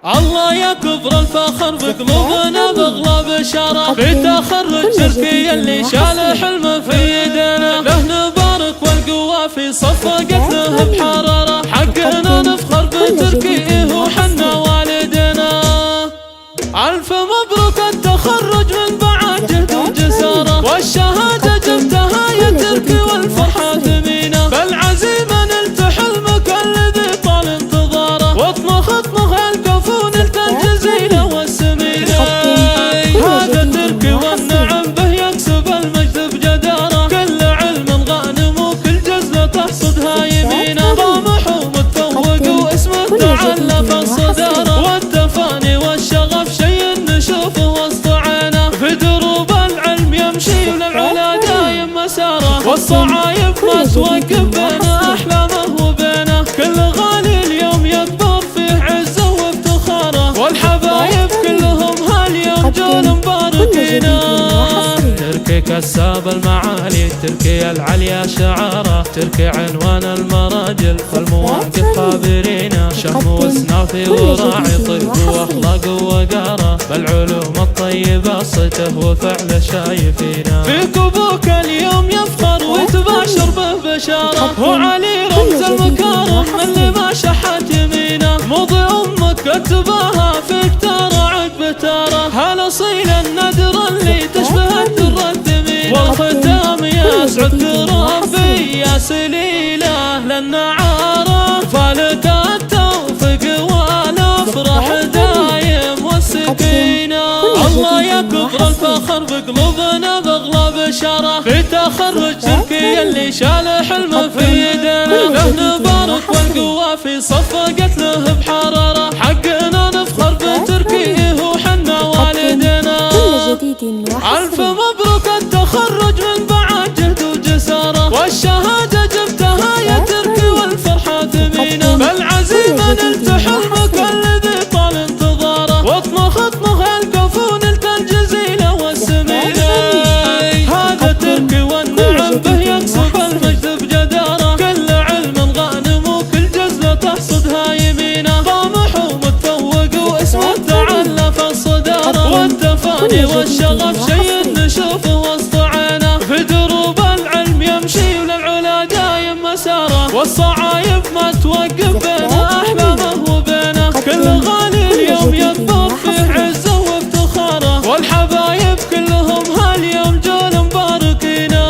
الله يا كبر الفخر بقلوبنا باغلى بشارة بتخرج تركي اللي شال حلمه في يدنا له نبارك والقوة في صفقت له بحرارة حقنا نفخر بتركي وحنا والدنا ألف مبروك التخرج من بعد جهد وجسارة والشهادة جبتها يا تركي والفرحة ثمينة بالعزيمة نلت حلمك الذي طال انتظاره واطمخ الكفون الجزيلة والسمينة هذا تركي والنعم به يكسب المجد بجدارة كل علم غانم وكل جزلة تحصدها يمينة طامح ومتفوق واسمه تعلى في الصدارة والتفاني والشغف شيء نشوفه وسط عينه في دروب العلم يمشي وللعلا دايم مساره والصعايب ما توقف بينه أحلامه وبينه كل غالي اليوم يكبر فيه عزه وافتخاره والحبايب كلهم هاليوم جول مباركينا تركي كساب المعالي تركي العليا شعاره تركي عنوان المراجل فالمواقف خابرينا شهم وسنافي وراعي طيب واخلاق وقاره بالعلوم الطيبه صيته وفعله شايفينا فيك ابوك اليوم يفخر ويتباشر به بشاره وعلي رمز المكارم اللي ما شحت يمينه مضي امك كتباها فيك ترى عقب ترى هالاصيل الندر اللي تشبه الدر الثمينه والختام يسعدك ربي يا سليله للنعاره فالك التوفيق والافراح دايم والسكينه الله يا كبر الفخر بقلوبنا باغلى بشاره في تخرج تركي اللي شال حلمه في يدنا له نبارك والقوه في صفقت له بحراره حقنا نفخر بتركي وحنا والدنا ألف مبروك التخرج من بعد جهد وجسارة والشهادة جبتها يا تركي والفرحة ثمينة بالعزيمة نلت حلمك الذي طال انتظاره واطمخ الكفون الجزيلة والسمينة هذا تركي والنعم به يكسب المجد بجدارة كل علم غانم وكل جزلة تحصدها يمينه طامح ومتفوق واسمه تعلى في الصدارة والتفاني والشغف شيء نشوفه وسط عينه في دروب العلم يمشي وللعلا دايم مساره والصعايب ما توقف بينه أحلامه وبينه كل غالي اليوم يكبر فيه عزه وافتخاره والحبايب كلهم هاليوم جول مباركينا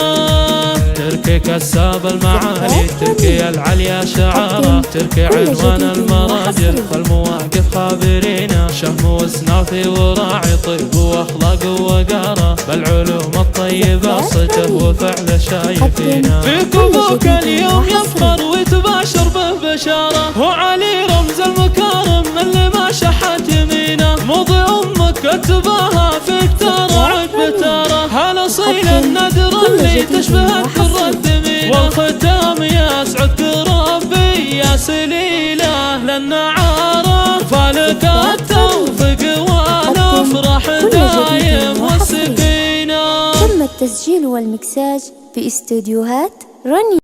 تركي كساب المعالي تركي العليا شعاره تركي عنوان المراجل فالمواقف خابرينا شهم وسنافي وراعي طيب واخلاق وقاره بالعلوم الطيبه صيته وفعله شايفينا فيك ابوك اليوم يفخر ويتباشر به بشاره وعلي رمز المكارم اللي ما شحت يمينه مضي امك كتباها فيك ترى عقب ترى هالاصيل الندر اللي تشبه الدر الثمينه والختام يسعدك ربي يا سليله للنعاره فالك التوفيق والافراح دايم والسكينه تم التسجيل والمكساج في استوديوهات رني.